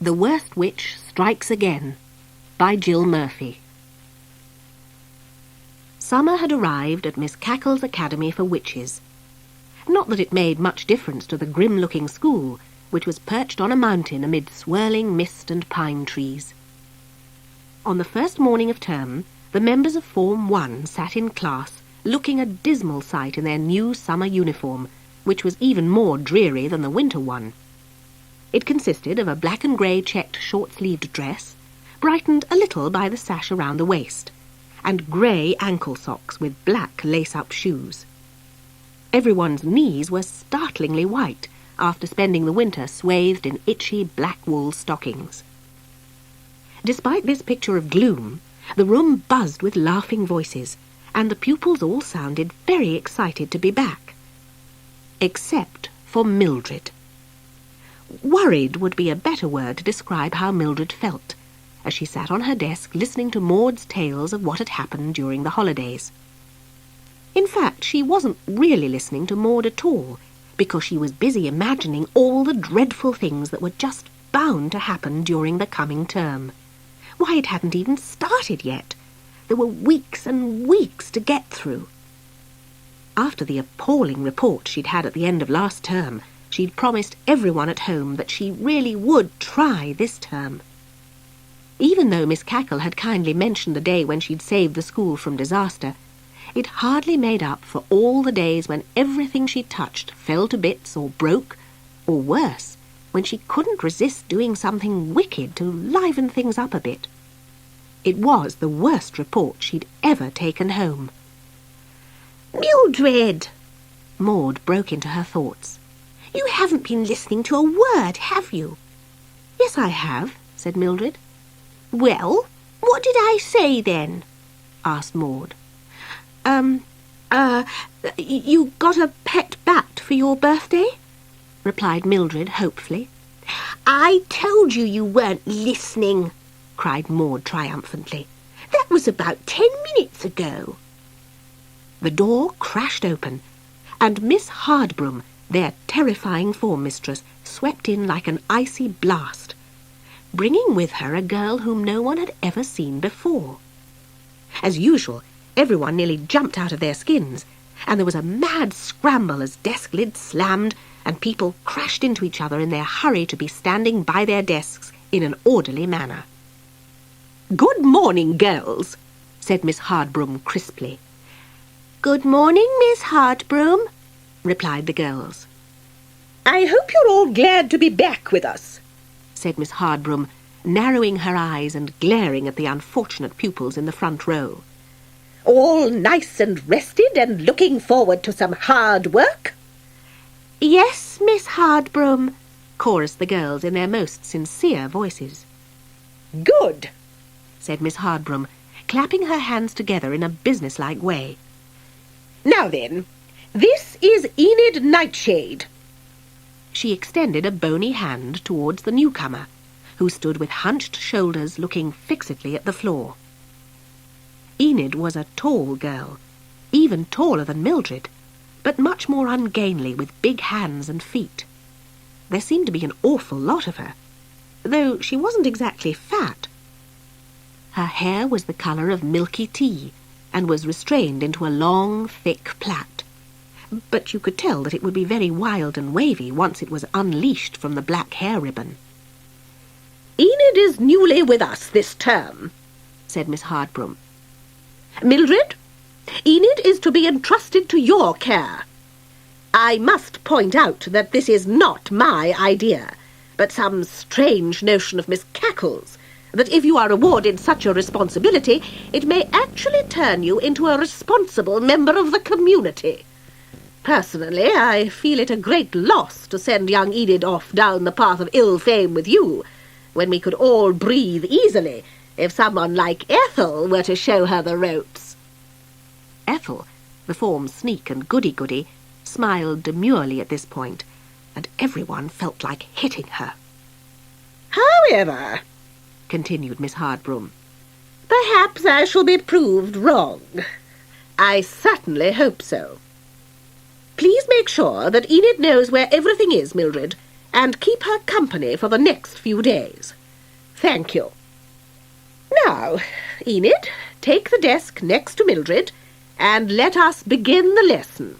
The Worst Witch Strikes Again by Jill Murphy. Summer had arrived at Miss Cackle's Academy for Witches. Not that it made much difference to the grim-looking school, which was perched on a mountain amid swirling mist and pine trees. On the first morning of term, the members of Form 1 sat in class, looking a dismal sight in their new summer uniform, which was even more dreary than the winter one. It consisted of a black and grey checked short-sleeved dress, brightened a little by the sash around the waist, and grey ankle socks with black lace-up shoes. Everyone's knees were startlingly white after spending the winter swathed in itchy black wool stockings. Despite this picture of gloom, the room buzzed with laughing voices, and the pupils all sounded very excited to be back. Except for Mildred. Worried would be a better word to describe how Mildred felt, as she sat on her desk listening to Maud's tales of what had happened during the holidays. In fact, she wasn't really listening to Maud at all, because she was busy imagining all the dreadful things that were just bound to happen during the coming term. Why, it hadn't even started yet. There were weeks and weeks to get through. After the appalling report she'd had at the end of last term, she'd promised everyone at home that she really would try this term. Even though Miss Cackle had kindly mentioned the day when she'd saved the school from disaster, it hardly made up for all the days when everything she touched fell to bits or broke, or worse, when she couldn't resist doing something wicked to liven things up a bit. It was the worst report she'd ever taken home. "Mildred!" Maud broke into her thoughts. "You haven't been listening to a word, have you?" "Yes, I have," said Mildred. "Well, what did I say then?" asked Maud. You got a pet bat for your birthday?" replied Mildred hopefully. "I told you weren't listening," cried Maud triumphantly. "That was about 10 minutes ago." The door crashed open, and Miss Hardbroom, their terrifying form mistress, swept in like an icy blast, bringing with her a girl whom no one had ever seen before. As usual, everyone nearly jumped out of their skins, and there was a mad scramble as desk lids slammed and people crashed into each other in their hurry to be standing by their desks in an orderly manner. "Good morning, girls," said Miss Hardbroom crisply. "Good morning, Miss Hardbroom," replied the girls. "I hope you're all glad to be back with us," said Miss Hardbroom, narrowing her eyes and glaring at the unfortunate pupils in the front row. "All nice and rested and looking forward to some hard work?" "Yes, Miss Hardbroom," chorused the girls in their most sincere voices. "Good," said Miss Hardbroom, clapping her hands together in a businesslike way. "Now then, this is Enid Nightshade." She extended a bony hand towards the newcomer, who stood with hunched shoulders looking fixedly at the floor. Enid was a tall girl, even taller than Mildred, but much more ungainly with big hands and feet. There seemed to be an awful lot of her, though she wasn't exactly fat. Her hair was the colour of milky tea, and was restrained into a long, thick plait, but you could tell that it would be very wild and wavy once it was unleashed from the black hair ribbon. "Enid is newly with us this term," said Miss Hardbroom. "Mildred, Enid is to be entrusted to your care. I must point out that this is not my idea, but some strange notion of Miss Cackle's, that if you are awarded such a responsibility, it may actually turn you into a responsible member of the community. Personally, I feel it a great loss to send young Enid off down the path of ill fame with you, when we could all breathe easily if someone like Ethel were to show her the ropes." Ethel, the form sneak and goody-goody, smiled demurely at this point, and everyone felt like hitting her. "However," continued Miss Hardbroom, "perhaps I shall be proved wrong. I certainly hope so. Please make sure that Enid knows where everything is, Mildred, and keep her company for the next few days. Thank you. Now, Enid, take the desk next to Mildred, and let us begin the lesson.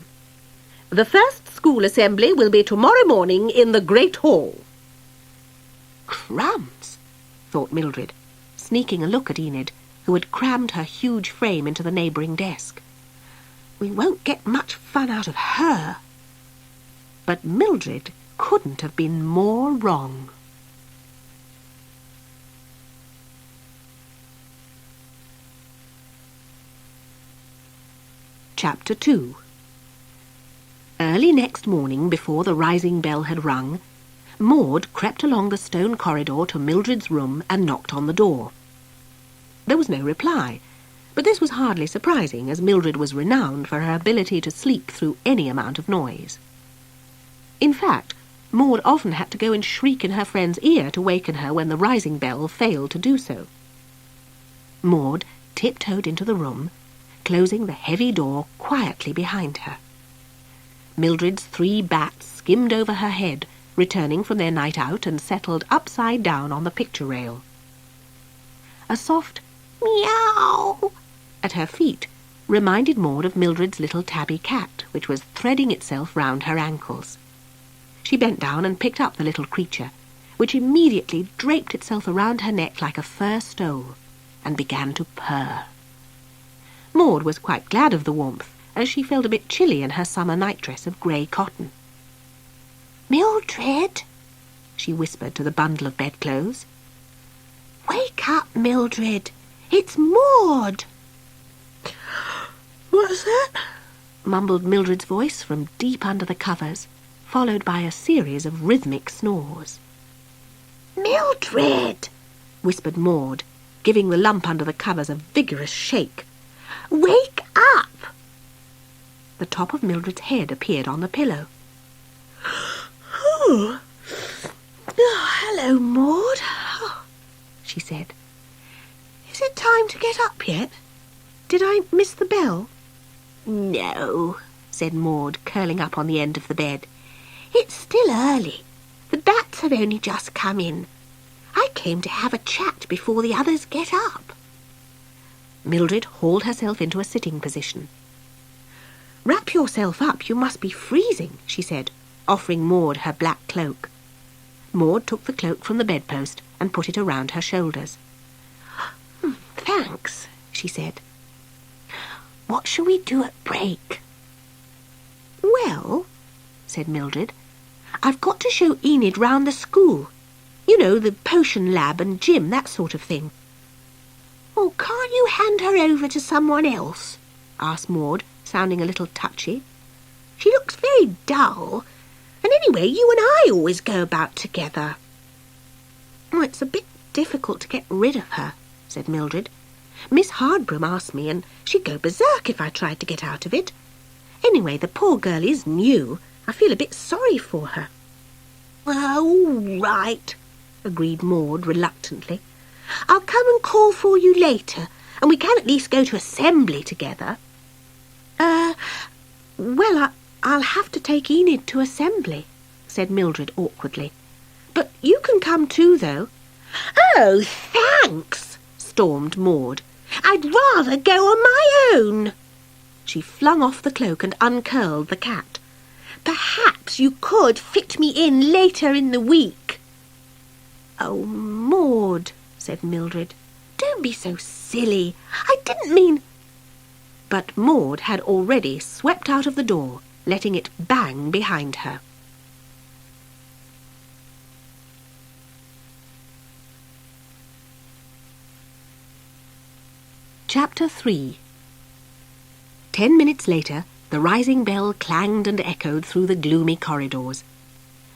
The first school assembly will be tomorrow morning in the Great Hall. Crumbs, thought Mildred, sneaking a look at Enid, who had crammed her huge frame into the neighbouring desk. We won't get much fun out of her. But Mildred couldn't have been more wrong. Chapter 2. Early next morning, before the rising bell had rung, Maud crept along the stone corridor to Mildred's room and knocked on the door. There was no reply, but this was hardly surprising, as Mildred was renowned for her ability to sleep through any amount of noise. In fact, Maud often had to go and shriek in her friend's ear to waken her when the rising bell failed to do so. Maud tiptoed into the room, closing the heavy door quietly behind her. Mildred's 3 bats skimmed over her head, returning from their night out, and settled upside down on the picture rail. A soft meow at her feet reminded Maud of Mildred's little tabby cat, which was threading itself round her ankles. She bent down and picked up the little creature, which immediately draped itself around her neck like a fur stole, and began to purr. Maud was quite glad of the warmth, as she felt a bit chilly in her summer nightdress of grey cotton. Mildred, she whispered to the bundle of bedclothes. Wake up, Mildred. It's Maud. What's that? Mumbled Mildred's voice from deep under the covers, followed by a series of rhythmic snores. Mildred, whispered Maud, giving the lump under the covers a vigorous shake. Wake up. The top of Mildred's head appeared on the pillow. Oh, hello, Maud, she said. Is it time to get up yet? Did I miss the bell? No, said Maud, curling up on the end of the bed. It's still early. The bats have only just come in. I came to have a chat before the others get up. Mildred hauled herself into a sitting position. Wrap yourself up, you must be freezing, she said, offering Maud her black cloak. Maud took the cloak from the bedpost and put it around her shoulders. Thanks, she said. What shall we do at break? Well, said Mildred, I've got to show Enid round the school. You know, the potion lab and gym, that sort of thing. Oh, can't you hand her over to someone else? Asked Maud, sounding a little touchy. She looks very dull. And anyway, you and I always go about together. Oh, it's a bit difficult to get rid of her, said Mildred. Miss Hardbroom asked me, and she'd go berserk if I tried to get out of it. Anyway, the poor girl is new. I feel a bit sorry for her. All right, agreed Maud reluctantly. I'll come and call for you later, and we can at least go to assembly together. Well, I'll have to take Enid to assembly, said Mildred awkwardly. But you can come too, though. Oh, thanks, stormed Maud. I'd rather go on my own. She flung off the cloak and uncurled the cat. Perhaps you could fit me in later in the week. Oh, Maud, said Mildred. Don't be so silly. I didn't mean... But Maud had already swept out of the door, letting it bang behind her. Chapter 3. 10 minutes later, the rising bell clanged and echoed through the gloomy corridors.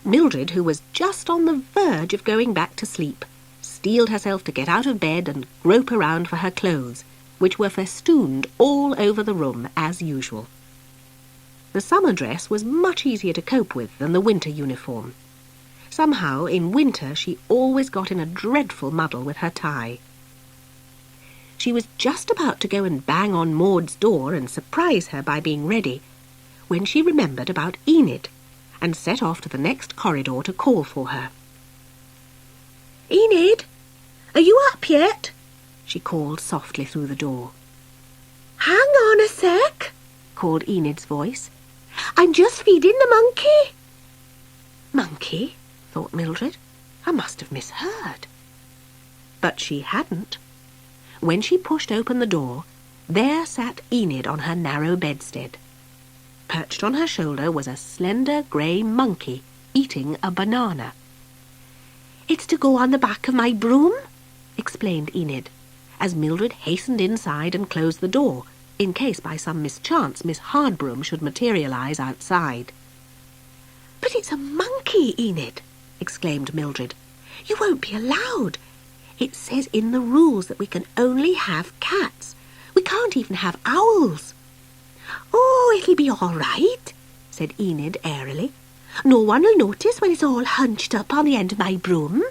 Mildred, who was just on the verge of going back to sleep, steeled herself to get out of bed and grope around for her clothes, which were festooned all over the room as usual. The summer dress was much easier to cope with than the winter uniform. Somehow, in winter, she always got in a dreadful muddle with her tie. She was just about to go and bang on Maud's door and surprise her by being ready, when she remembered about Enid, and set off to the next corridor to call for her. "Enid, are you up yet?" she called softly through the door. "Hang on a sec," called Enid's voice. "I'm just feeding the monkey." Monkey, thought Mildred. I must have misheard. But she hadn't. When she pushed open the door, there sat Enid on her narrow bedstead. Perched on her shoulder was a slender grey monkey eating a banana. "It's to go on the back of my broom," explained Enid, as Mildred hastened inside and closed the door, in case by some mischance Miss Hardbroom should materialise outside. "But it's a monkey, Enid," exclaimed Mildred. "You won't be allowed. It says in the rules that we can only have cats. We can't even have owls." "Oh, it'll be all right," said Enid airily. "No one will notice when it's all hunched up on the end of my broom."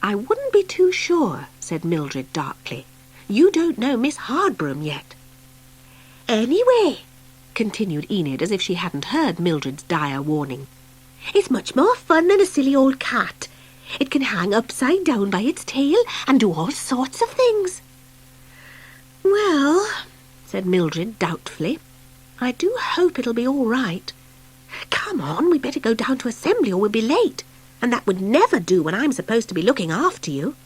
"I wouldn't be too sure," said Mildred darkly. "You don't know Miss Hardbroom yet." "Anyway," continued Enid as if she hadn't heard Mildred's dire warning, "it's much more fun than a silly old cat. It can hang upside down by its tail and do all sorts of things." "Well," said Mildred doubtfully, "I do hope it'll be all right." "Come on, we'd better go down to assembly or we'll be late, and that would never do when I'm supposed to be looking after you."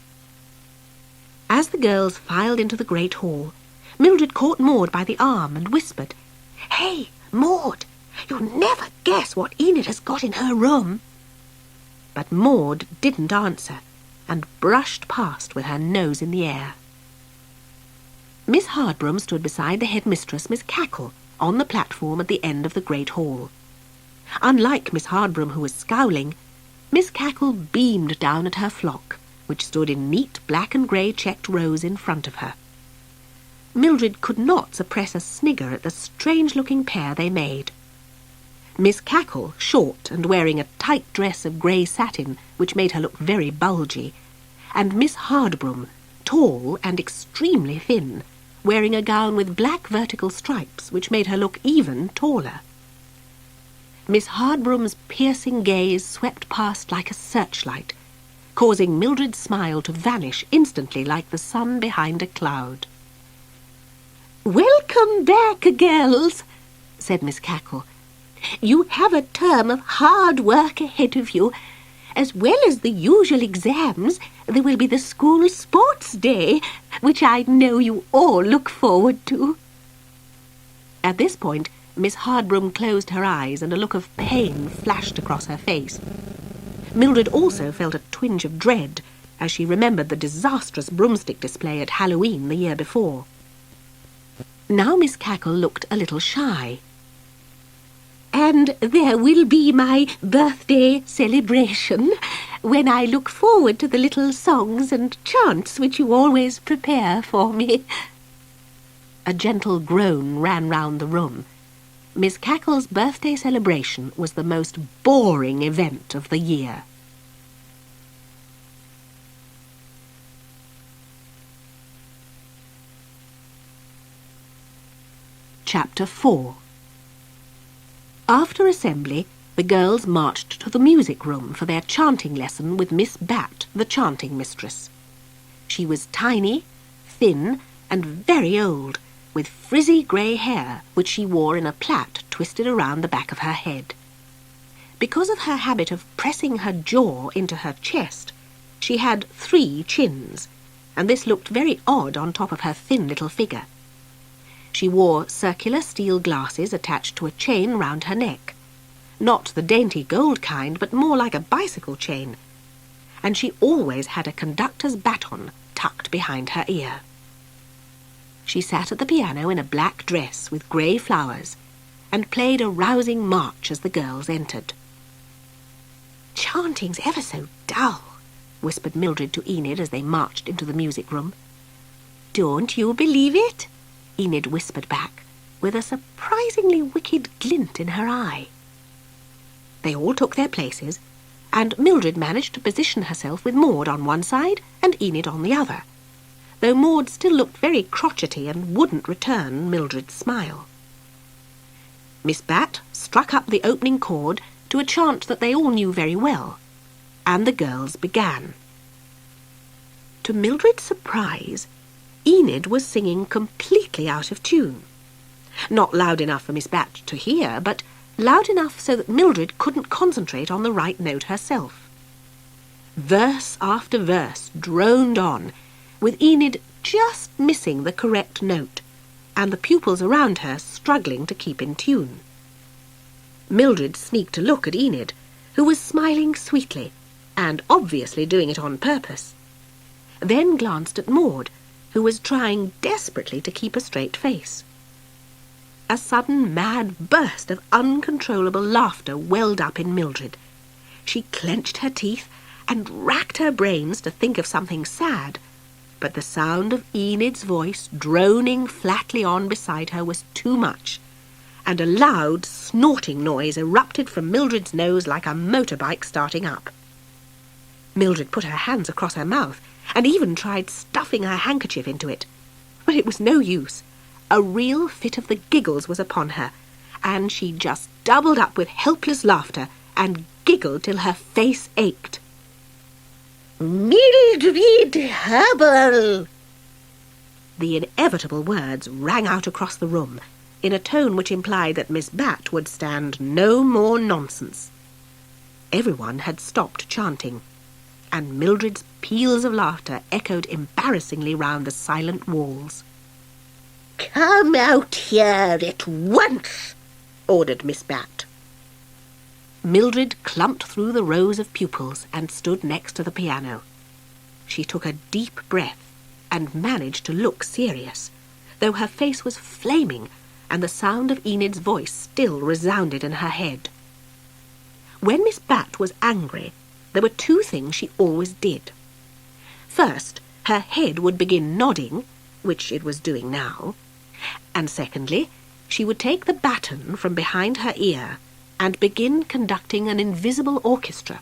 As the girls filed into the great hall, Mildred caught Maud by the arm and whispered, "Hey, Maud, you'll never guess what Enid has got in her room." But Maud didn't answer, and brushed past with her nose in the air. Miss Hardbroom stood beside the headmistress, Miss Cackle, on the platform at the end of the great hall. Unlike Miss Hardbroom, who was scowling, Miss Cackle beamed down at her flock, which stood in neat black and grey checked rows in front of her. Mildred could not suppress a snigger at the strange-looking pair they made. Miss Cackle, short and wearing a tight dress of grey satin, which made her look very bulgy, and Miss Hardbroom, tall and extremely thin, wearing a gown with black vertical stripes, which made her look even taller. Miss Hardbroom's piercing gaze swept past like a searchlight, causing Mildred's smile to vanish instantly like the sun behind a cloud. "Welcome back, girls," said Miss Cackle. "You have a term of hard work ahead of you. As well as the usual exams, there will be the school sports day, which I know you all look forward to." At this point, Miss Hardbroom closed her eyes and a look of pain flashed across her face. Mildred also felt a twinge of dread as she remembered the disastrous broomstick display at Halloween the year before. Now Miss Cackle looked a little shy. "And there will be my birthday celebration, when I look forward to the little songs and chants which you always prepare for me." A gentle groan ran round the room. Miss Cackle's birthday celebration was the most boring event of the year. Chapter 4. After assembly, the girls marched to the music room for their chanting lesson with Miss Bat, the chanting mistress. She was tiny, thin, and very old, with frizzy grey hair, which she wore in a plait twisted around the back of her head. Because of her habit of pressing her jaw into her chest, she had 3 chins, and this looked very odd on top of her thin little figure. She wore circular steel glasses attached to a chain round her neck, not the dainty gold kind, but more like a bicycle chain, and she always had a conductor's baton tucked behind her ear. She sat at the piano in a black dress with grey flowers, and played a rousing march as the girls entered. "Chanting's ever so dull," whispered Mildred to Enid as they marched into the music room. "Don't you believe it?" Enid whispered back, with a surprisingly wicked glint in her eye. They all took their places, and Mildred managed to position herself with Maud on one side and Enid on the other, though Maud still looked very crotchety and wouldn't return Mildred's smile. Miss Bat struck up the opening chord, to a chant that they all knew very well, and the girls began. To Mildred's surprise, Enid was singing completely out of tune. Not loud enough for Miss Bat to hear, but loud enough so that Mildred couldn't concentrate on the right note herself. Verse after verse droned on, with Enid just missing the correct note, and the pupils around her struggling to keep in tune. Mildred sneaked a look at Enid, who was smiling sweetly, and obviously doing it on purpose, then glanced at Maud, who was trying desperately to keep a straight face. A sudden mad burst of uncontrollable laughter welled up in Mildred. She clenched her teeth and racked her brains to think of something sad, but the sound of Enid's voice droning flatly on beside her was too much, and a loud snorting noise erupted from Mildred's nose like a motorbike starting up. Mildred put her hands across her mouth and even tried stuffing her handkerchief into it, but it was no use. A real fit of the giggles was upon her, and she just doubled up with helpless laughter and giggled till her face ached. "Mildred Hubble!" The inevitable words rang out across the room, in a tone which implied that Miss Bat would stand no more nonsense. Everyone had stopped chanting, and Mildred's peals of laughter echoed embarrassingly round the silent walls. "Come out here at once," ordered Miss Bat. Mildred clumped through the rows of pupils and stood next to the piano. She took a deep breath and managed to look serious, though her face was flaming and the sound of Enid's voice still resounded in her head. When Miss Bat was angry, there were two things she always did. First, her head would begin nodding, which it was doing now, and secondly, she would take the baton from behind her ear and begin conducting an invisible orchestra,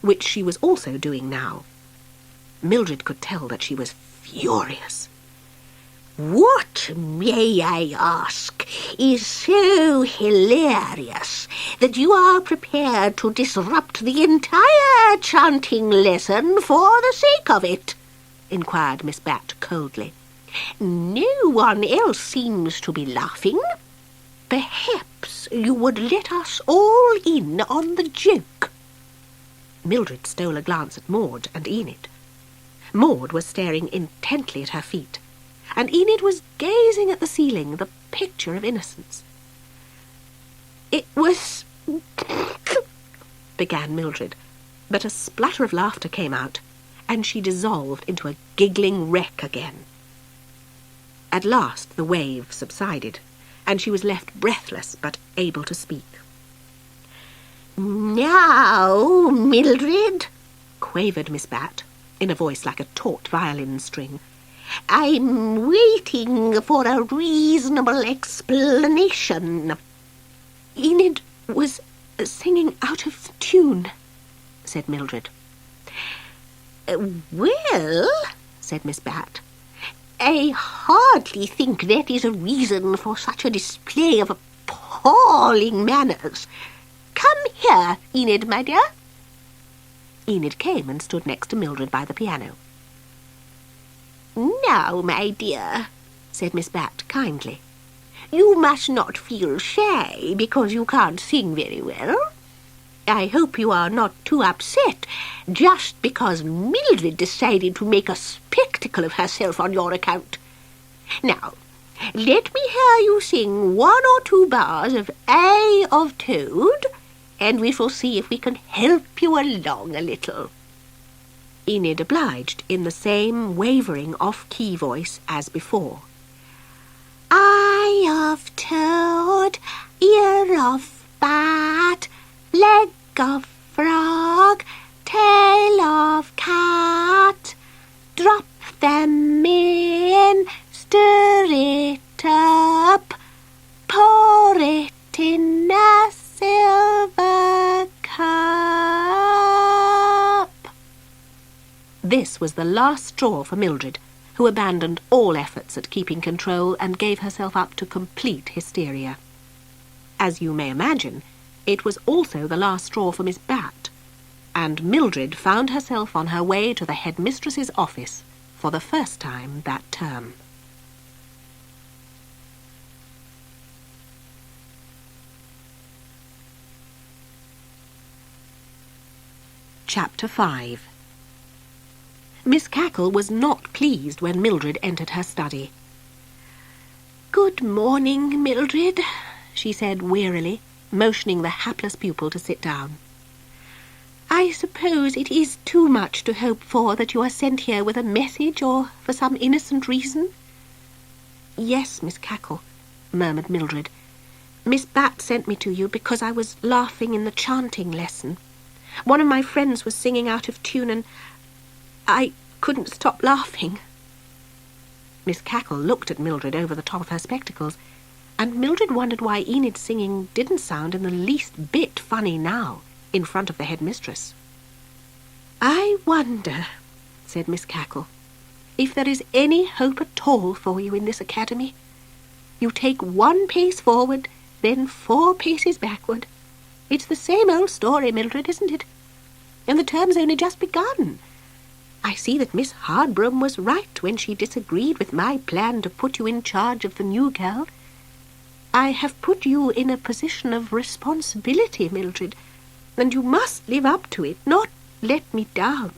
which she was also doing now. Mildred could tell that she was furious. "What, may I ask, is so hilarious that you are prepared to disrupt the entire chanting lesson for the sake of it?" inquired Miss Bat coldly. "No one else seems to be laughing. Perhaps you would let us all in on the joke." Mildred stole a glance at Maud and Enid. Maud was staring intently at her feet, and Enid was gazing at the ceiling, the picture of innocence. "It was—" began Mildred, but a splatter of laughter came out, and she dissolved into a giggling wreck again. At last the wave subsided, and she was left breathless but able to speak. "Now, Mildred," quavered Miss Bat, in a voice like a taut violin string, "I'm waiting for a reasonable explanation." "Enid was singing out of tune," said Mildred. "Well," said Miss Bat, "I hardly think that is a reason for such a display of appalling manners. Come here, Enid, my dear." Enid came and stood next to Mildred by the piano. "Now, my dear," said Miss Bat kindly, "you must not feel shy because you can't sing very well. I hope you are not too upset just because Mildred decided to make a spectacle of herself on your account. Now, let me hear you sing 1 or 2 bars of Eye of Toad, and we shall see if we can help you along a little." Enid obliged in the same wavering off-key voice as before. "Eye of toad, ear of bat, leg of frog, tail of cat, drop them in, stir it up, pour it in a silver cup." This was the last straw for Mildred, who abandoned all efforts at keeping control and gave herself up to complete hysteria. As you may imagine, It was also the last straw for Miss Bat, and Mildred found herself on her way to the headmistress's office for the first time that term. Chapter 5. Miss Cackle was not pleased when Mildred entered her study. "Good morning, Mildred," she said wearily, motioning the hapless pupil to sit down. "I suppose it is too much to hope for that you are sent here with a message or for some innocent reason?" "Yes, Miss Cackle," murmured Mildred. "Miss Bat sent me to you because I was laughing in the chanting lesson. One of my friends was singing out of tune and I couldn't stop laughing." Miss Cackle looked at Mildred over the top of her spectacles, and Mildred wondered why Enid's singing didn't sound in the least bit funny now, in front of the headmistress. "I wonder," said Miss Cackle, "if there is any hope at all for you in this academy. You take 1 pace forward, then 4 paces backward. It's the same old story, Mildred, isn't it? And the term's only just begun. I see that Miss Hardbroom was right when she disagreed with my plan to put you in charge of the new girl. I have put you in a position of responsibility, Mildred, and you must live up to it, not let me down."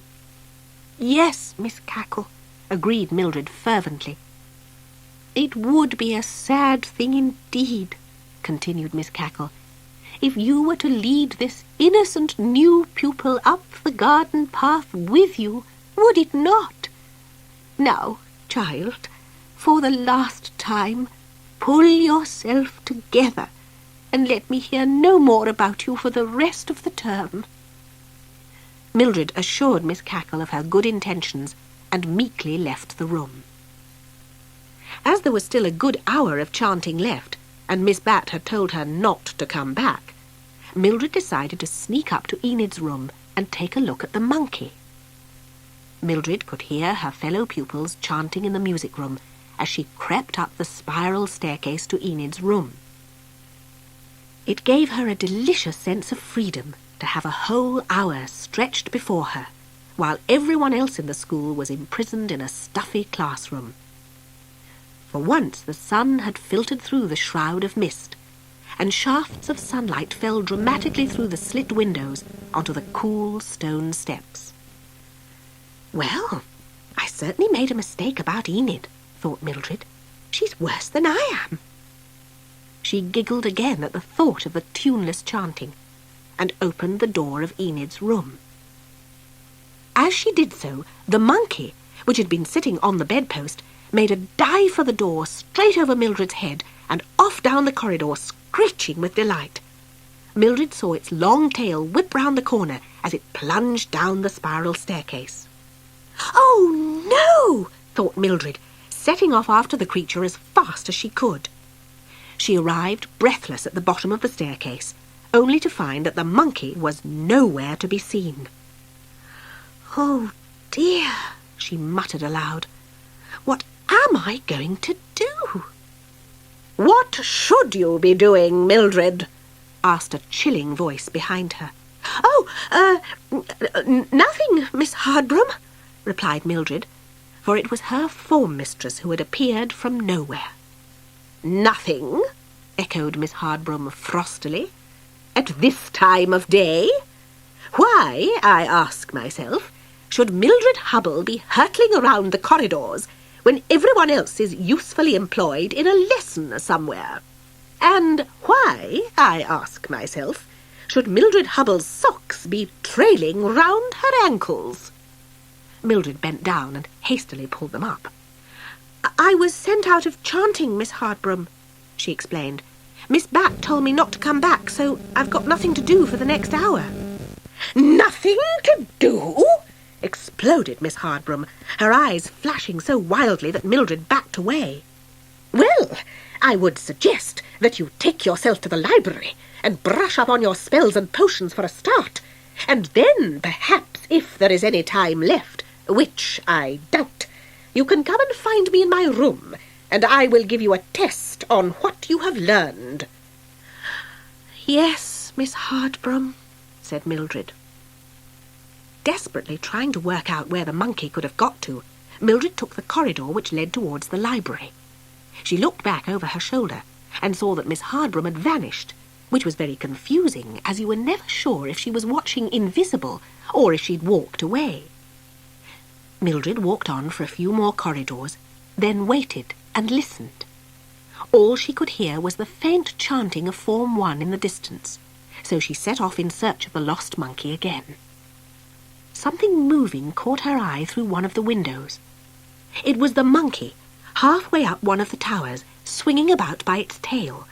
"Yes, Miss Cackle," agreed Mildred fervently. "It would be a sad thing indeed," continued Miss Cackle, "if you were to lead this innocent new pupil up the garden path with you, would it not? Now, child, for the last time, pull yourself together, and let me hear no more about you for the rest of the term." Mildred assured Miss Cackle of her good intentions, and meekly left the room. As there was still a good hour of chanting left, and Miss Bat had told her not to come back, Mildred decided to sneak up to Enid's room and take a look at the monkey. Mildred could hear her fellow pupils chanting in the music room as she crept up the spiral staircase to Enid's room. It gave her a delicious sense of freedom to have a whole hour stretched before her, while everyone else in the school was imprisoned in a stuffy classroom. For once the sun had filtered through the shroud of mist, and shafts of sunlight fell dramatically through the slit windows onto the cool stone steps. "Well, I certainly made a mistake about Enid," thought Mildred. "She's worse than I am." She giggled again at the thought of the tuneless chanting, and opened the door of Enid's room. As she did so, the monkey, which had been sitting on the bedpost, made a dive for the door straight over Mildred's head and off down the corridor, screeching with delight. Mildred saw its long tail whip round the corner as it plunged down the spiral staircase. "Oh, no!" thought Mildred, setting off after the creature as fast as she could. She arrived breathless at the bottom of the staircase, only to find that the monkey was nowhere to be seen. "Oh, dear," she muttered aloud. "What am I going to do?" "What should you be doing, Mildred?" asked a chilling voice behind her. "Oh, nothing, Miss Hardbroom," replied Mildred, for it was her form mistress who had appeared from nowhere. "Nothing?" echoed Miss Hardbroom frostily. "At this time of day? Why, I ask myself, should Mildred Hubble be hurtling around the corridors when everyone else is usefully employed in a lesson somewhere? And why, I ask myself, should Mildred Hubble's socks be trailing round her ankles?" Mildred bent down and hastily pulled them up. "I was sent out of chanting, Miss Hardbroom," she explained. "Miss Bat told me not to come back, so I've got nothing to do for the next hour." "Nothing to do?" exploded Miss Hardbroom, her eyes flashing so wildly that Mildred backed away. "Well, I would suggest that you take yourself to the library and brush up on your spells and potions for a start, and then perhaps, if there is any time left, which I doubt, you can come and find me in my room, and I will give you a test on what you have learned." "Yes, Miss Hardbrum," said Mildred. Desperately trying to work out where the monkey could have got to, Mildred took the corridor which led towards the library. She looked back over her shoulder and saw that Miss Hardbrum had vanished, which was very confusing, as you were never sure if she was watching invisible or if she'd walked away. Mildred walked on for a few more corridors, then waited and listened. All she could hear was the faint chanting of Form 1 in the distance, so she set off in search of the lost monkey again. Something moving caught her eye through one of the windows. It was the monkey, halfway up one of the towers, swinging about by its tail.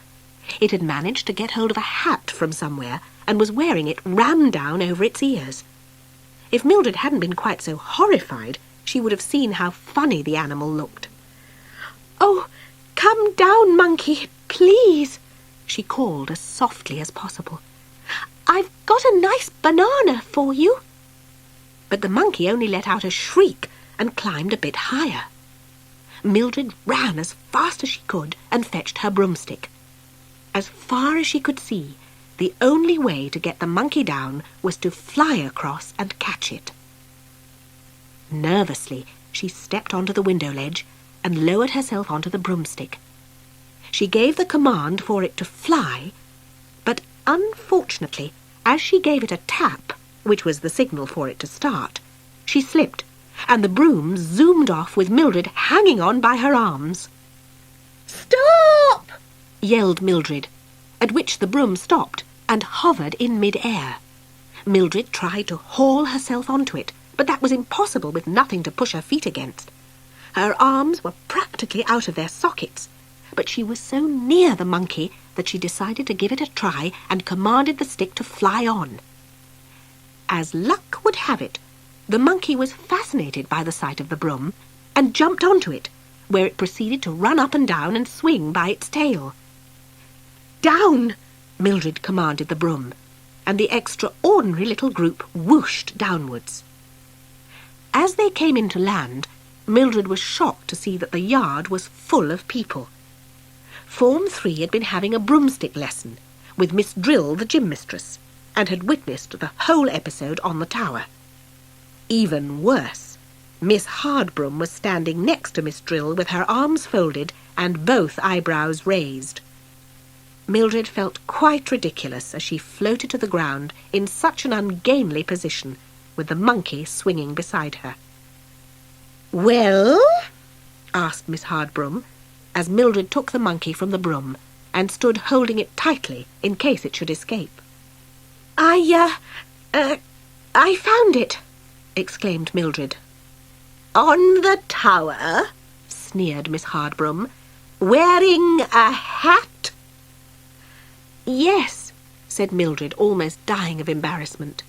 It had managed to get hold of a hat from somewhere and was wearing it rammed down over its ears. If Mildred hadn't been quite so horrified, she would have seen how funny the animal looked. "Oh, come down, monkey, please," she called as softly as possible. "I've got a nice banana for you." But the monkey only let out a shriek and climbed a bit higher. Mildred ran as fast as she could and fetched her broomstick. As far as she could see, the only way to get the monkey down was to fly across and catch it. Nervously, she stepped onto the window ledge and lowered herself onto the broomstick. She gave the command for it to fly, but unfortunately, as she gave it a tap, which was the signal for it to start, she slipped, and the broom zoomed off with Mildred hanging on by her arms. "Stop!" yelled Mildred, at which the broom stopped and hovered in mid-air. Mildred tried to haul herself onto it, but that was impossible with nothing to push her feet against. Her arms were practically out of their sockets, but she was so near the monkey that she decided to give it a try and commanded the stick to fly on. As luck would have it, the monkey was fascinated by the sight of the broom and jumped onto it, where it proceeded to run up and down and swing by its tail. "Down!" Mildred commanded the broom, and the extraordinary little group whooshed downwards. As they came into land, Mildred was shocked to see that the yard was full of people. Form 3 had been having a broomstick lesson with Miss Drill, the gym mistress, and had witnessed the whole episode on the tower. Even worse, Miss Hardbrum was standing next to Miss Drill with her arms folded and both eyebrows raised. Mildred felt quite ridiculous as she floated to the ground in such an ungainly position, with the monkey swinging beside her. "Well?" asked Miss Hardbrum, as Mildred took the monkey from the broom and stood holding it tightly in case it should escape. I found it," exclaimed Mildred. "On the tower?" sneered Miss Hardbrum. "Wearing a hat?" "Yes," said Mildred, almost dying of embarrassment.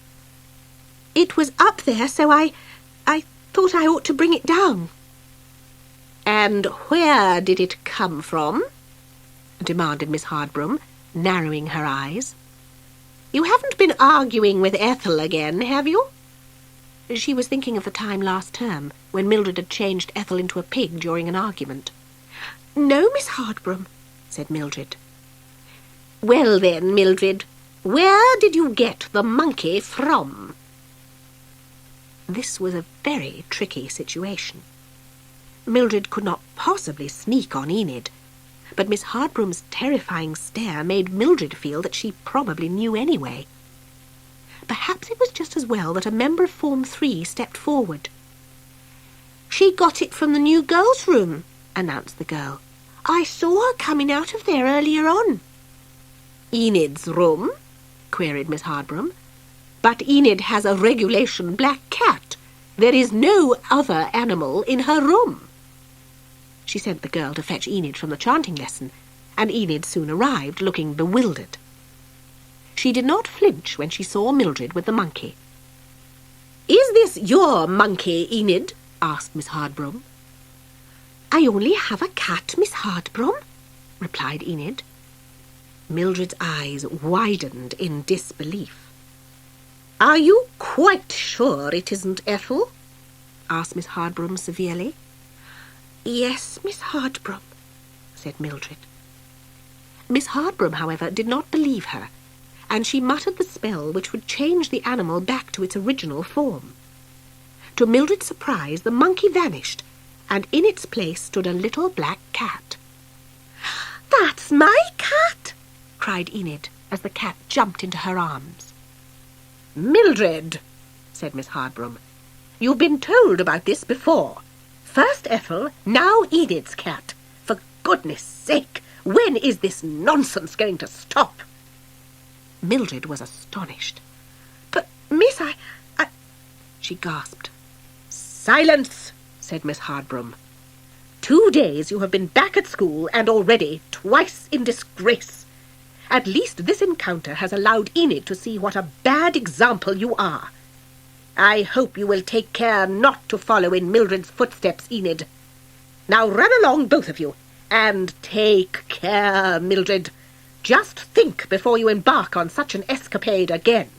"It was up there, so I thought I ought to bring it down." "And where did it come from?" demanded Miss Hardbrum, narrowing her eyes. "You haven't been arguing with Ethel again, have you?" She was thinking of the time last term, when Mildred had changed Ethel into a pig during an argument. "No, Miss Hardbrum," said Mildred. "Well then, Mildred, where did you get the monkey from?" This was a very tricky situation. Mildred could not possibly sneak on Enid, but Miss Hardbrum's terrifying stare made Mildred feel that she probably knew anyway. Perhaps it was just as well that a member of Form 3 stepped forward. "She got it from the new girls' room," announced the girl. "I saw her coming out of there earlier on." "Enid's room?" queried Miss Hardbrum. "But Enid has a regulation black cat. There is no other animal in her room." She sent the girl to fetch Enid from the chanting lesson, and Enid soon arrived, looking bewildered. She did not flinch when she saw Mildred with the monkey. "Is this your monkey, Enid?" asked Miss Hardbrum. "I only have a cat, Miss Hardbrum," replied Enid. Mildred's eyes widened in disbelief. "Are you quite sure it isn't Ethel?" asked Miss Hardbrum severely. "Yes, Miss Hardbrum," said Mildred. Miss Hardbrum, however, did not believe her, and she muttered the spell which would change the animal back to its original form. To Mildred's surprise, the monkey vanished, and in its place stood a little black cat. "That's my cat!" cried Enid, as the cat jumped into her arms. "Mildred," said Miss Hardbroom, "you've been told about this before. First Ethel, now Enid's cat. For goodness sake, when is this nonsense going to stop?" Mildred was astonished. "But, miss, I... she gasped. "Silence," said Miss Hardbroom. 2 days you have been back at school, and already twice in disgrace. At least this encounter has allowed Enid to see what a bad example you are. I hope you will take care not to follow in Mildred's footsteps, Enid. Now run along, both of you, and take care, Mildred. Just think before you embark on such an escapade again."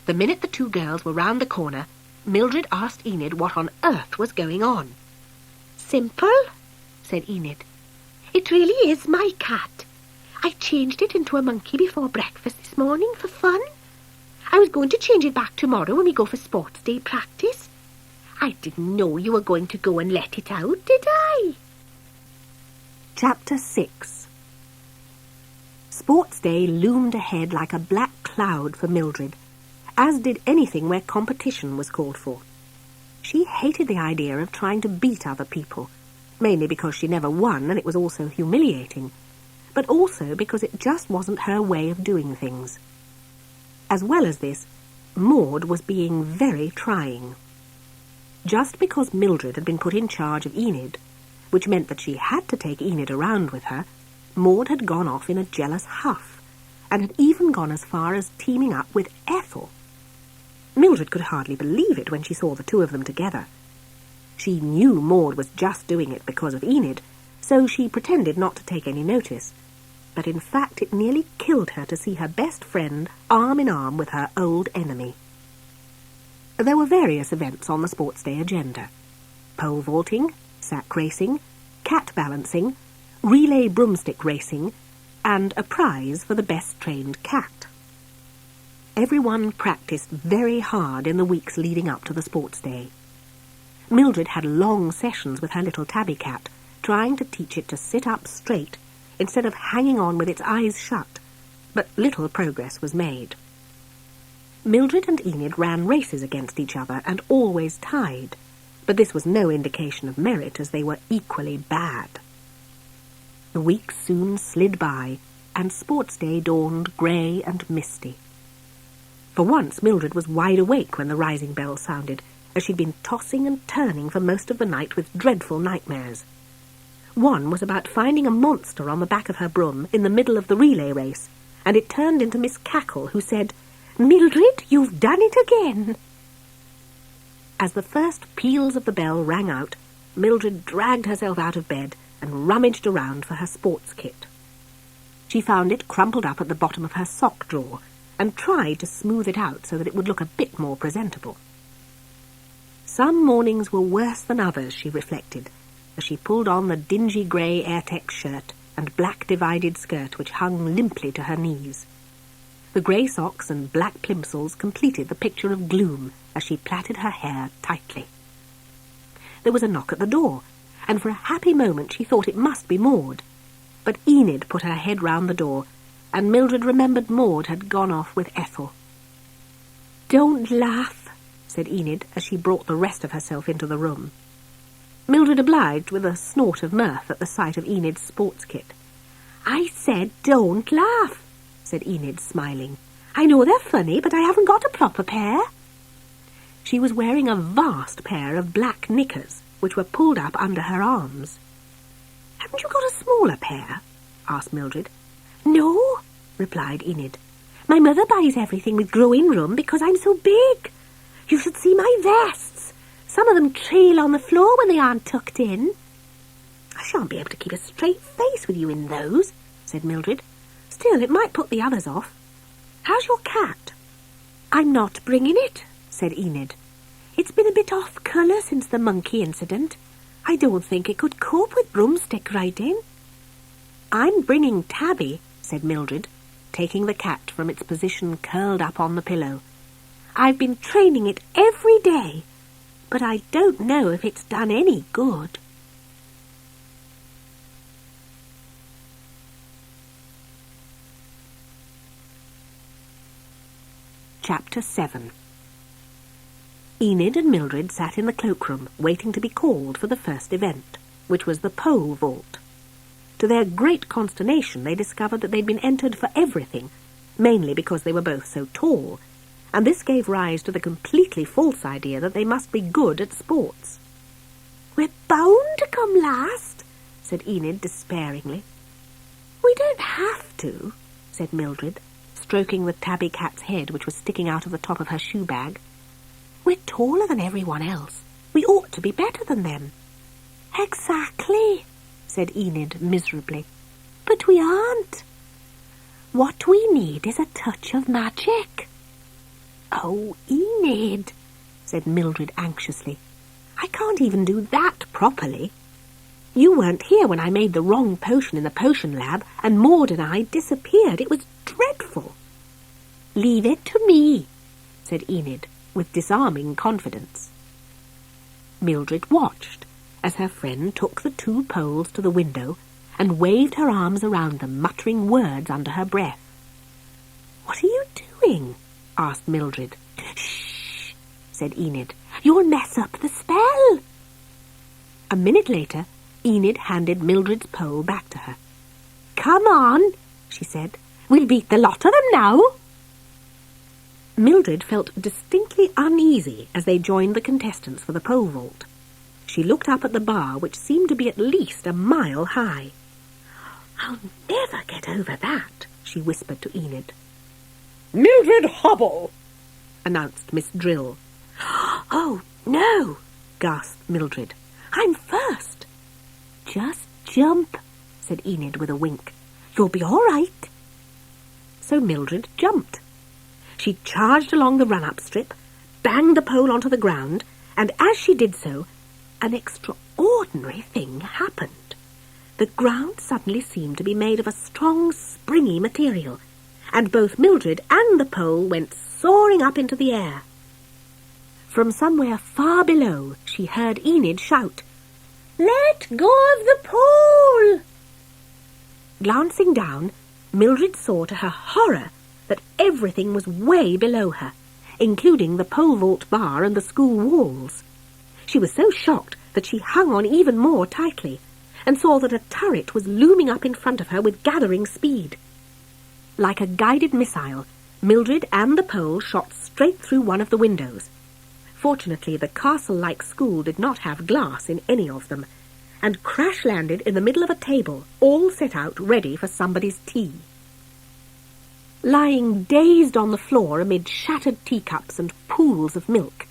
The minute the two girls were round the corner, Mildred asked Enid what on earth was going on. "Simple," said Enid. "It really is my cat. I changed it into a monkey before breakfast this morning for fun. I was going to change it back tomorrow when we go for sports day practice. I didn't know you were going to go and let it out, did I?" Chapter 6. Sports day loomed ahead like a black cloud for Mildred, as did anything where competition was called for. She hated the idea of trying to beat other people, mainly because she never won and it was also humiliating, but also because it just wasn't her way of doing things. As well as this, Maud was being very trying. Just because Mildred had been put in charge of Enid, which meant that she had to take Enid around with her, Maud had gone off in a jealous huff, and had even gone as far as teaming up with Ethel. Mildred could hardly believe it when she saw the two of them together. She knew Maud was just doing it because of Enid, so she pretended not to take any notice. But in fact it nearly killed her to see her best friend arm in arm with her old enemy. There were various events on the sports day agenda. Pole vaulting, sack racing, cat balancing, relay broomstick racing, and a prize for the best trained cat. Everyone practiced very hard in the weeks leading up to the sports day. Mildred had long sessions with her little tabby cat, trying to teach it to sit up straight instead of hanging on with its eyes shut, but little progress was made. Mildred and Enid ran races against each other and always tied, but this was no indication of merit, as they were equally bad. The weeks soon slid by, and sports day dawned grey and misty. For once Mildred was wide awake when the rising bell sounded, as she'd been tossing and turning for most of the night with dreadful nightmares. One was about finding a monster on the back of her broom in the middle of the relay race, and it turned into Miss Cackle, who said, "Mildred, you've done it again." As the first peals of the bell rang out, Mildred dragged herself out of bed and rummaged around for her sports kit. She found it crumpled up at the bottom of her sock drawer, and tried to smooth it out so that it would look a bit more presentable. Some mornings were worse than others, she reflected, as she pulled on the dingy grey Airtex shirt and black divided skirt which hung limply to her knees. The grey socks and black plimsolls completed the picture of gloom as she plaited her hair tightly. There was a knock at the door, and for a happy moment she thought it must be Maud. But Enid put her head round the door, and Mildred remembered Maud had gone off with Ethel. "Don't laugh," said Enid, as she brought the rest of herself into the room. Mildred obliged with a snort of mirth at the sight of Enid's sports kit. "I said don't laugh," said Enid, smiling. "I know they're funny, but I haven't got a proper pair." She was wearing a vast pair of black knickers, which were pulled up under her arms. "Haven't you got a smaller pair?" asked Mildred. "No," replied Enid. "My mother buys everything with growing room because I'm so big. You should see my vests. Some of them trail on the floor when they aren't tucked in." "I shan't be able to keep a straight face with you in those," said Mildred. "Still, it might put the others off. How's your cat?" "I'm not bringing it," said Enid. "It's been a bit off colour since the monkey incident. I don't think it could cope with broomstick riding." "I'm bringing Tabby," said Mildred. taking the cat from its position curled up on the pillow. "I've been training it every day, but I don't know if it's done any good." Chapter 7. Enid and Mildred sat in the cloakroom, waiting to be called for the first event, which was the pole vault. To their great consternation, they discovered that they'd been entered for everything, mainly because they were both so tall, and this gave rise to the completely false idea that they must be good at sports. "We're bound to come last," said Enid despairingly. "We don't have to," said Mildred, stroking the tabby cat's head, which was sticking out of the top of her shoe bag. "We're taller than everyone else. We ought to be better than them." "Exactly," said Enid miserably. "But we aren't. What we need is a touch of magic." "Oh, Enid," said Mildred anxiously. "I can't even do that properly. You weren't here when I made the wrong potion in the potion lab, and Maud and I disappeared. It was dreadful." "Leave it to me," said Enid, with disarming confidence. Mildred watched as her friend took the 2 poles to the window and waved her arms around them, muttering words under her breath. "What are you doing?" asked Mildred. "Shh," said Enid. "You'll mess up the spell." A minute later, Enid handed Mildred's pole back to her. "Come on," she said. "We'll beat the lot of them now." Mildred felt distinctly uneasy as they joined the contestants for the pole vault. She looked up at the bar, which seemed to be at least a mile high. "I'll never get over that," she whispered to Enid. "Mildred Hobble!" announced Miss Drill. "Oh, no!" gasped Mildred. "I'm first." "Just jump," said Enid with a wink. "You'll be all right." So Mildred jumped. She charged along the run-up strip, banged the pole onto the ground, and as she did so, an extraordinary thing happened. The ground suddenly seemed to be made of a strong, springy material, and both Mildred and the pole went soaring up into the air. From somewhere far below, she heard Enid shout, "Let go of the pole!" Glancing down, Mildred saw to her horror that everything was way below her, including the pole vault bar and the school walls. She was so shocked that she hung on even more tightly, and saw that a turret was looming up in front of her with gathering speed. Like a guided missile, Mildred and the pole shot straight through one of the windows. Fortunately, the castle-like school did not have glass in any of them, and crash-landed in the middle of a table, all set out ready for somebody's tea. Lying dazed on the floor amid shattered teacups and pools of milk,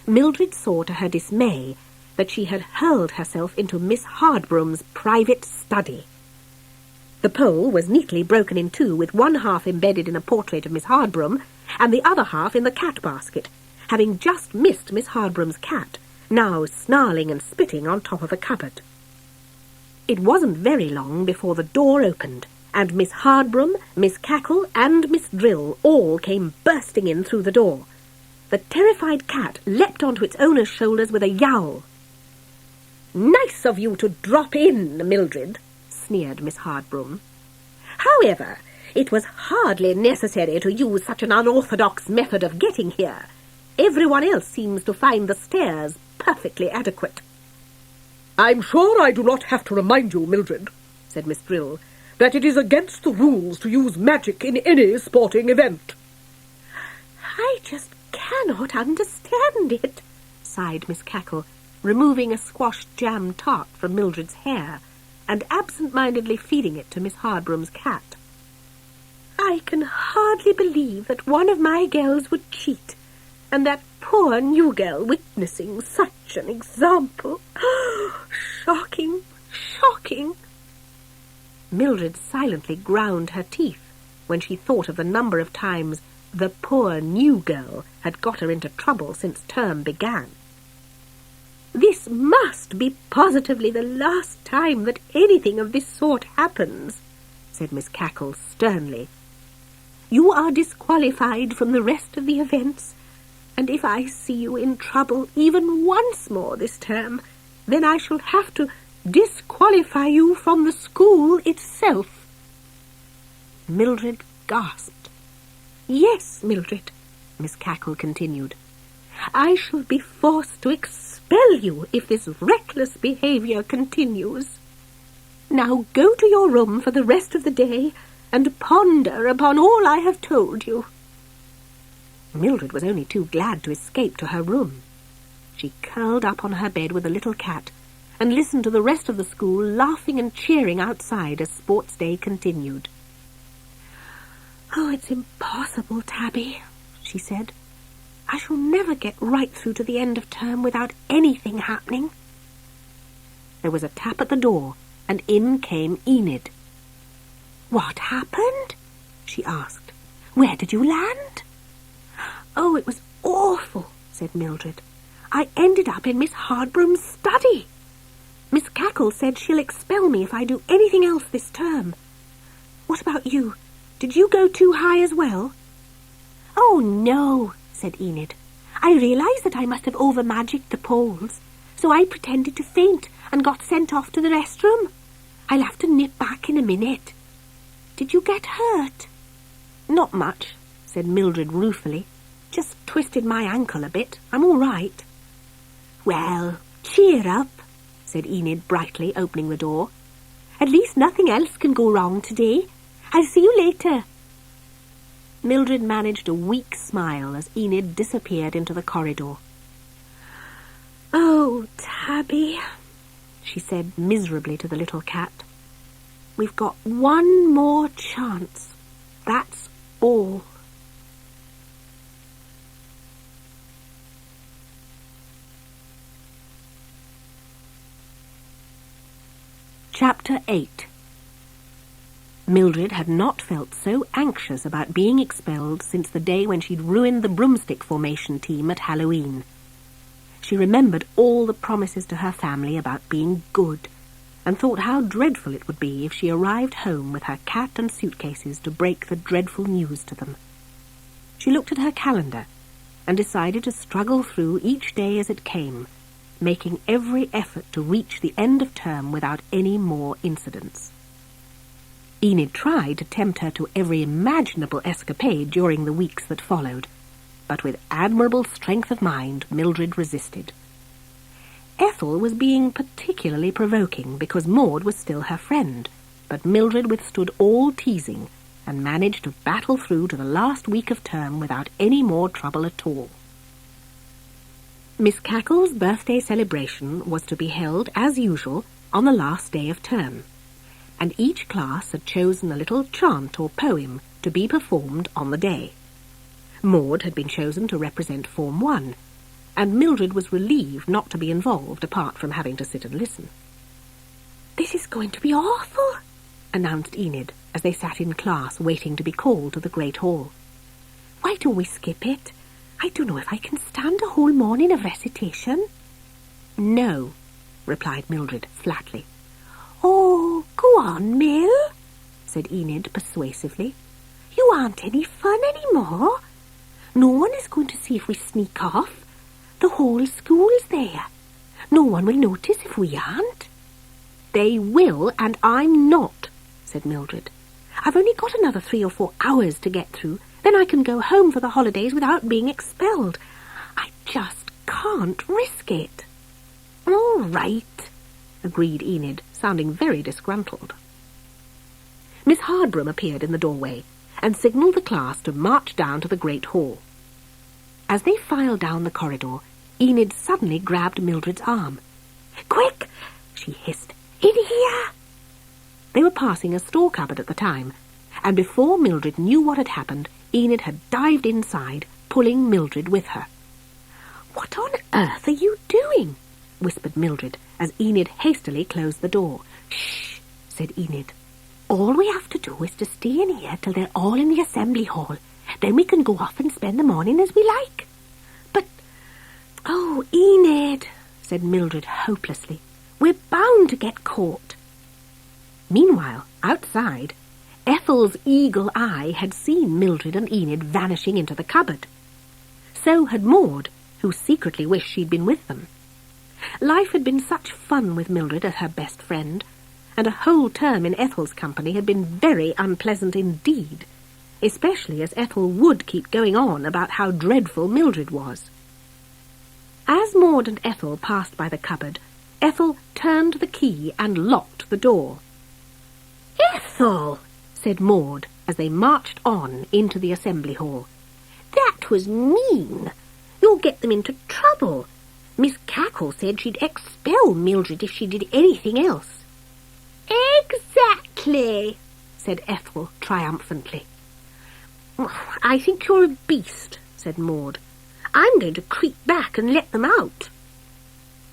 Mildred saw to her dismay that she had hurled herself into Miss Hardbroom's private study. The pole was neatly broken in two, with one half embedded in a portrait of Miss Hardbroom and the other half in the cat basket, having just missed Miss Hardbroom's cat, now snarling and spitting on top of a cupboard. It wasn't very long before the door opened, and Miss Hardbroom, Miss Cackle, and Miss Drill all came bursting in through the door. The terrified cat leapt onto its owner's shoulders with a yowl. "Nice of you to drop in, Mildred," sneered Miss Hardbroom. "However, it was hardly necessary to use such an unorthodox method of getting here. Everyone else seems to find the stairs perfectly adequate." "I'm sure I do not have to remind you, Mildred," said Miss Drill, "that it is against the rules to use magic in any sporting event." "I just cannot understand it," sighed Miss Cackle, removing a squashed jam tart from Mildred's hair and absent-mindedly feeding it to Miss Hardbroom's cat. "I can hardly believe that one of my girls would cheat, and that poor new girl witnessing such an example. Shocking, shocking." Mildred silently ground her teeth when she thought of the number of times the poor new girl had got her into trouble since term began. "This must be positively the last time that anything of this sort happens," said Miss Cackle sternly. You are disqualified from the rest of the events, and if I see you in trouble even once more this term, then I shall have to disqualify you from the school itself." Mildred gasped. "Yes, Mildred," Miss Cackle continued, "I shall be forced to expel you if this reckless behaviour continues. Now go to your room for the rest of the day and ponder upon all I have told you." Mildred was only too glad to escape to her room. She curled up on her bed with the little cat and listened to the rest of the school laughing and cheering outside as sports day continued. "Oh, it's impossible, Tabby," she said. "I shall never get right through to the end of term without anything happening." There was a tap at the door, and in came Enid. "What happened?" she asked. "Where did you land?" "Oh, it was awful," said Mildred. "I ended up in Miss Hardbrum's study. Miss Cackle said she'll expel me if I do anything else this term. What about you? Did you go too high as well?" "Oh, no," said Enid. "I realised that I must have over-magicked the poles, so I pretended to faint and got sent off to the restroom. I'll have to nip back in a minute. Did you get hurt?" "Not much," said Mildred ruefully. "Just twisted my ankle a bit. I'm all right." "Well, cheer up," said Enid brightly, opening the door. "At least nothing else can go wrong today. I'll see you later." Mildred managed a weak smile as Enid disappeared into the corridor. "Oh, Tabby," she said miserably to the little cat. "We've got one more chance. That's all." Chapter 8. Mildred had not felt so anxious about being expelled since the day when she'd ruined the broomstick formation team at Halloween. She remembered all the promises to her family about being good, and thought how dreadful it would be if she arrived home with her cat and suitcases to break the dreadful news to them. She looked at her calendar and decided to struggle through each day as it came, making every effort to reach the end of term without any more incidents. Enid tried to tempt her to every imaginable escapade during the weeks that followed, but with admirable strength of mind Mildred resisted. Ethel was being particularly provoking because Maud was still her friend, but Mildred withstood all teasing and managed to battle through to the last week of term without any more trouble at all. Miss Cackle's birthday celebration was to be held, as usual, on the last day of term, and each class had chosen a little chant or poem to be performed on the day. Maud had been chosen to represent Form 1, and Mildred was relieved not to be involved apart from having to sit and listen. "This is going to be awful," announced Enid as they sat in class waiting to be called to the great hall. "Why don't we skip it? I don't know if I can stand a whole morning of recitation." "No," replied Mildred flatly. "Oh, go on, Mill," said Enid persuasively. "You aren't any fun any more. No one is going to see if we sneak off. The whole school's there. No one will notice if we aren't." "They will, and I'm not," said Mildred. "I've only got another 3 or 4 hours to get through. Then I can go home for the holidays without being expelled. I just can't risk it." "All right," agreed Enid, sounding very disgruntled. Miss Hardbrum appeared in the doorway and signalled the class to march down to the great hall. As they filed down the corridor, Enid suddenly grabbed Mildred's arm. "Quick!" she hissed. "In here!" They were passing a store cupboard at the time, and before Mildred knew what had happened, Enid had dived inside, pulling Mildred with her. "What on earth are you doing?" whispered Mildred, as Enid hastily closed the door. "Shh," said Enid. "All we have to do is to stay in here till they're all in the assembly hall. Then we can go off and spend the morning as we like." "But—" "Oh, Enid," said Mildred hopelessly. "We're bound to get caught." Meanwhile, outside, Ethel's eagle eye had seen Mildred and Enid vanishing into the cupboard. So had Maud, who secretly wished she'd been with them. Life had been such fun with Mildred as her best friend, and a whole term in Ethel's company had been very unpleasant indeed, especially as Ethel would keep going on about how dreadful Mildred was. As Maud and Ethel passed by the cupboard, Ethel turned the key and locked the door. "Ethel," said Maud as they marched on into the assembly hall. "that was mean. You'll get them into trouble. Miss Cackle said she'd expel Mildred if she did anything else." "Exactly," said Ethel triumphantly. "I think you're a beast," said Maud. "I'm going to creep back and let them out."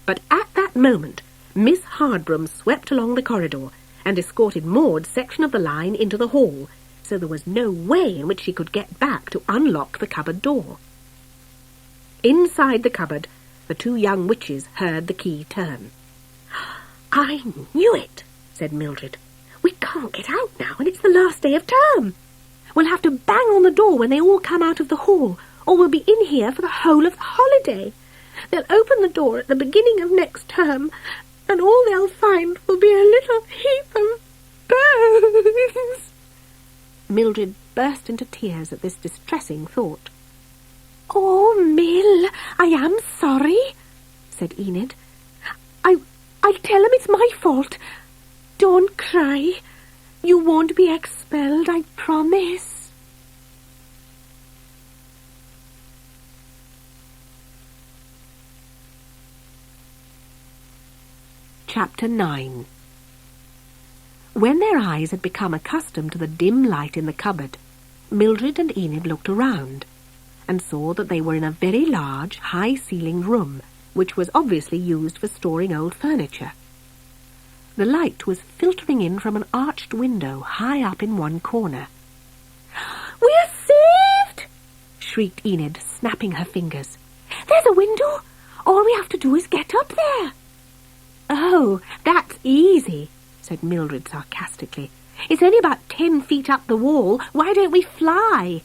But at that moment, Miss Hardbroom swept along the corridor and escorted Maud's section of the line into the hall, so there was no way in which she could get back to unlock the cupboard door. Inside the cupboard, the two young witches heard the key turn. "I knew it," said Mildred. "We can't get out now, and it's the last day of term. We'll have to bang on the door when they all come out of the hall, or we'll be in here for the whole of the holiday. They'll open the door at the beginning of next term, and all they'll find will be a little heap of bones." Mildred burst into tears at this distressing thought. "Oh, Mill, I am sorry," said Enid. I'll tell them it's my fault. Don't cry. You won't be expelled, I promise." Chapter 9. When their eyes had become accustomed to the dim light in the cupboard, Mildred and Enid looked around and saw that they were in a very large, high-ceilinged room, which was obviously used for storing old furniture. The light was filtering in from an arched window high up in one corner. "We're saved!" shrieked Enid, snapping her fingers. "There's a window. All we have to do is get up there." "Oh, that's easy," said Mildred sarcastically. "It's only about 10 feet up the wall. Why don't we fly?"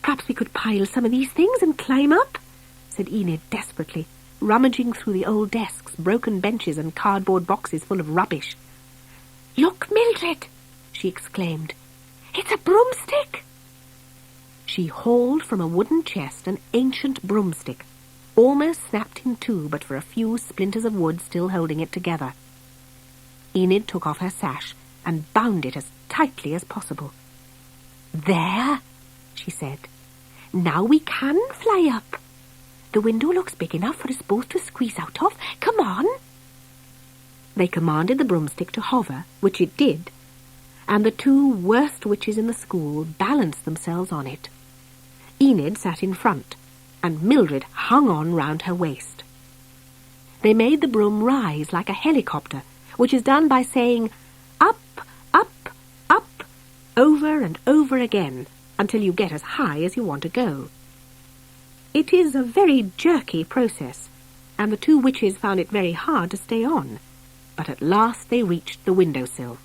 "Perhaps we could pile some of these things and climb up," said Enid desperately, rummaging through the old desks, broken benches, and cardboard boxes full of rubbish. "Look, Mildred," she exclaimed. "It's a broomstick." She hauled from a wooden chest an ancient broomstick, almost snapped in two but for a few splinters of wood still holding it together. Enid took off her sash and bound it as tightly as possible. "There," she said. "Now we can fly up. The window looks big enough for us both to squeeze out of. Come on." They commanded the broomstick to hover, which it did, and the two worst witches in the school balanced themselves on it. Enid sat in front, and Mildred hung on round her waist. They made the broom rise like a helicopter, which is done by saying, "Up, up, up," over and over again, until you get as high as you want to go. It is a very jerky process, and the two witches found it very hard to stay on, but at last they reached the windowsill.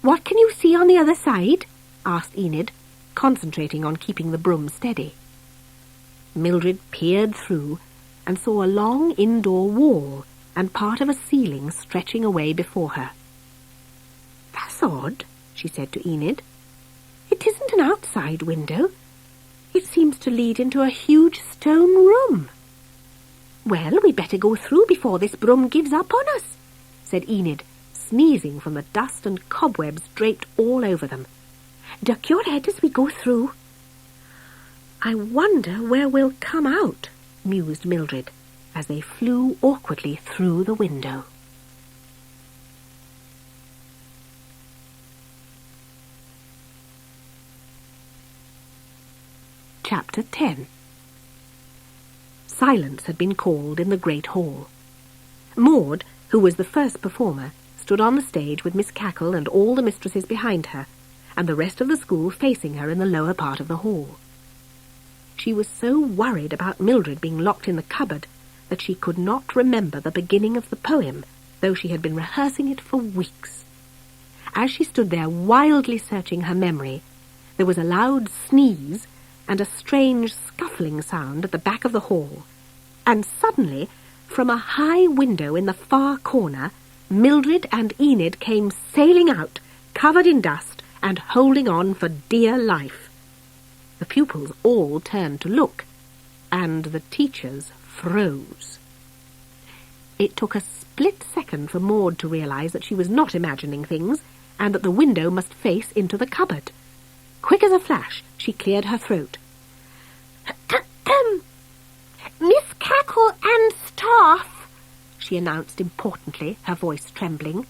"What can you see on the other side?" asked Enid, concentrating on keeping the broom steady. Mildred peered through and saw a long indoor wall and part of a ceiling stretching away before her. "That's odd," she said to Enid. "It isn't an outside window. It seems to lead into a huge stone room." "Well, we'd better go through before this broom gives up on us," said Enid, sneezing from the dust and cobwebs draped all over them. "Duck your head as we go through." "I wonder where we'll come out," mused Mildred, as they flew awkwardly through the window. Chapter 10. Silence had been called in the great hall. Maud, who was the first performer, stood on the stage with Miss Cackle and all the mistresses behind her, and the rest of the school facing her in the lower part of the hall. She was so worried about Mildred being locked in the cupboard that she could not remember the beginning of the poem, though she had been rehearsing it for weeks. as she stood there wildly searching her memory, there was a loud sneeze and a strange scuffling sound at the back of the hall, and suddenly, from a high window in the far corner, Mildred and Enid came sailing out, covered in dust and holding on for dear life. The pupils all turned to look, and the teachers froze. It took a split second for Maud to realise that she was not imagining things, and that the window must face into the cupboard. Quick as a flash, she cleared her throat. Miss Cackle and staff, she announced importantly, her voice trembling.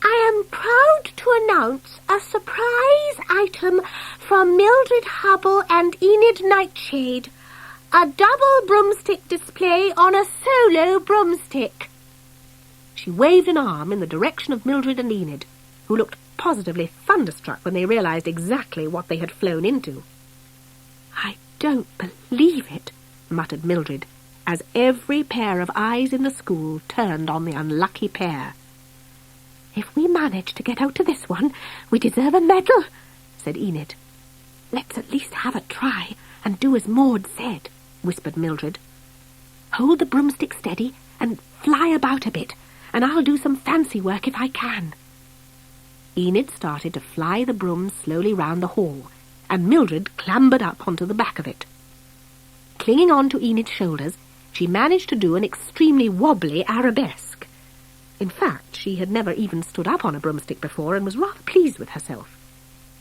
I am proud to announce a surprise item from Mildred Hubble and Enid Nightshade. A double broomstick display on a solo broomstick. She waved an arm in the direction of Mildred and Enid, who looked positively thunderstruck when they realised exactly what they had flown into. "I don't believe it," muttered Mildred, as every pair of eyes in the school turned on the unlucky pair. "If we manage to get out to this one, we deserve a medal," said Enid. "Let's at least have a try and do as Maud said," whispered Mildred. "Hold the broomstick steady and fly about a bit, and I'll do some fancy work if I can." Enid started to fly the broom slowly round the hall, and Mildred clambered up onto the back of it. Clinging on to Enid's shoulders, she managed to do an extremely wobbly arabesque. In fact, she had never even stood up on a broomstick before and was rather pleased with herself.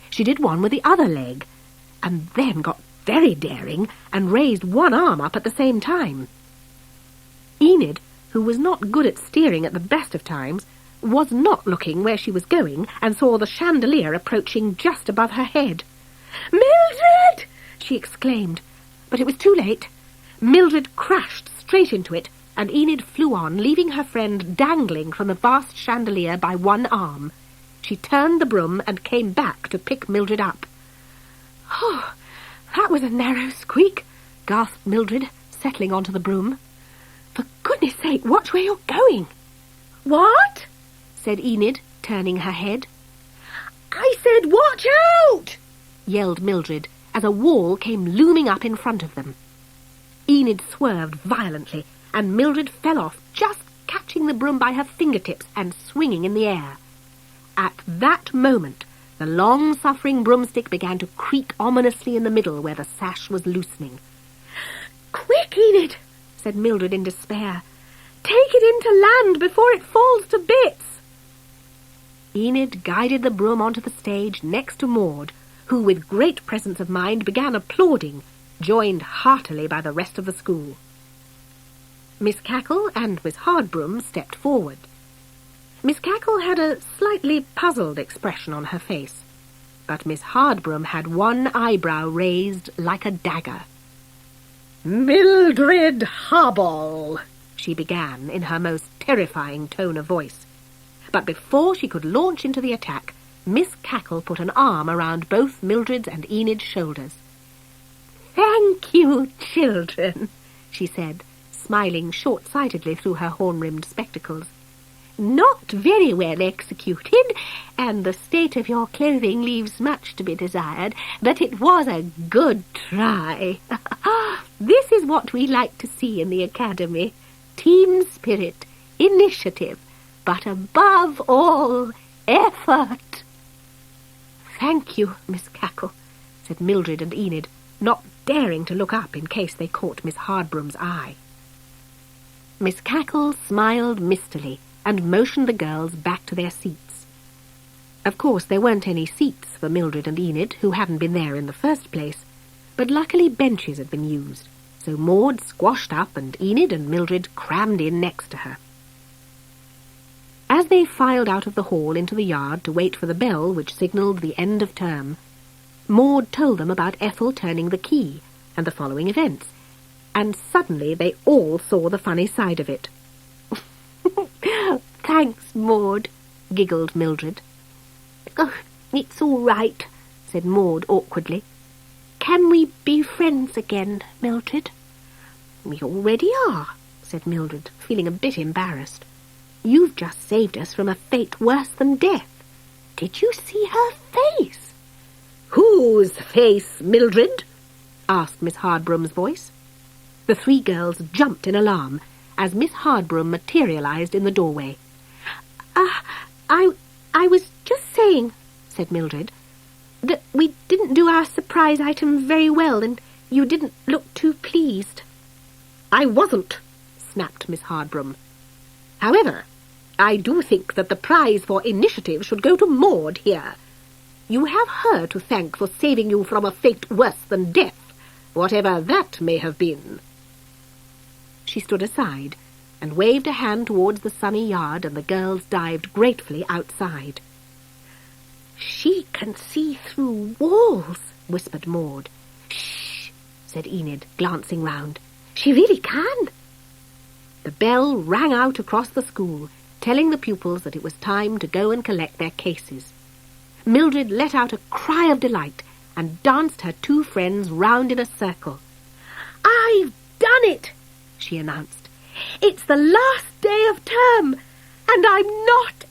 She did one with the other leg, and then got very daring and raised one arm up at the same time. Enid, who was not good at steering at the best of times, was not looking where she was going and saw the chandelier approaching just above her head. "Mildred!" she exclaimed, but it was too late. Mildred crashed straight into it, and Enid flew on, leaving her friend dangling from the vast chandelier by one arm. She turned the broom and came back to pick Mildred up. "Oh, that was a narrow squeak," gasped Mildred, settling onto the broom. "For goodness sake, watch where you're going." "What?" said Enid, turning her head. "I said watch out!" yelled Mildred, as a wall came looming up in front of them. Enid swerved violently, and Mildred fell off, just catching the broom by her fingertips and swinging in the air. At that moment, the long-suffering broomstick began to creak ominously in the middle where the sash was loosening. "Quick, Enid!" said Mildred in despair. "Take it into land before it falls to bits." Enid guided the broom onto the stage next to Maud, who with great presence of mind began applauding, joined heartily by the rest of the school. Miss Cackle and Miss Hardbroom stepped forward. Miss Cackle had a slightly puzzled expression on her face, but Miss Hardbroom had one eyebrow raised like a dagger. "Mildred Hubble," she began in her most terrifying tone of voice. But before she could launch into the attack, Miss Cackle put an arm around both Mildred's and Enid's shoulders. "Thank you, children," she said, smiling short-sightedly through her horn-rimmed spectacles. "Not very well executed, and the state of your clothing leaves much to be desired, but it was a good try. This is what we like to see in the Academy. Team spirit, initiative, but above all, effort." "Thank you, Miss Cackle," said Mildred and Enid, not daring to look up in case they caught Miss Hardbroom's eye. Miss Cackle smiled mistily and motioned the girls back to their seats. Of course, there weren't any seats for Mildred and Enid, who hadn't been there in the first place, but luckily benches had been used, so Maud squashed up and Enid and Mildred crammed in next to her. As they filed out of the hall into the yard to wait for the bell which signalled the end of term, Maud told them about Ethel turning the key and the following events, and suddenly they all saw the funny side of it. "Thanks, Maud," giggled Mildred. "Oh, it's all right," said Maud awkwardly. "Can we be friends again, Mildred?" "We already are," said Mildred, feeling a bit embarrassed. "You've just saved us from a fate worse than death. Did you see her face? Whose face, Mildred? asked Miss Hardbroom's voice. The three girls jumped in alarm as Miss Hardbroom materialized in the doorway. I was just saying, said Mildred, that we didn't do our surprise item very well, and you didn't look too pleased. I wasn't, snapped Miss Hardbroom. However, I do think that the prize for initiative should go to Maud here. You have her to thank for saving you from a fate worse than death, whatever that may have been. She stood aside and waved a hand towards the sunny yard, and the girls dived gratefully outside. She can see through walls, whispered Maud. Shh, said Enid, glancing round. She really can. The bell rang out across the school, telling the pupils that it was time to go and collect their cases. Mildred let out a cry of delight and danced her two friends round in a circle. I've done it, she announced. It's the last day of term, and I'm not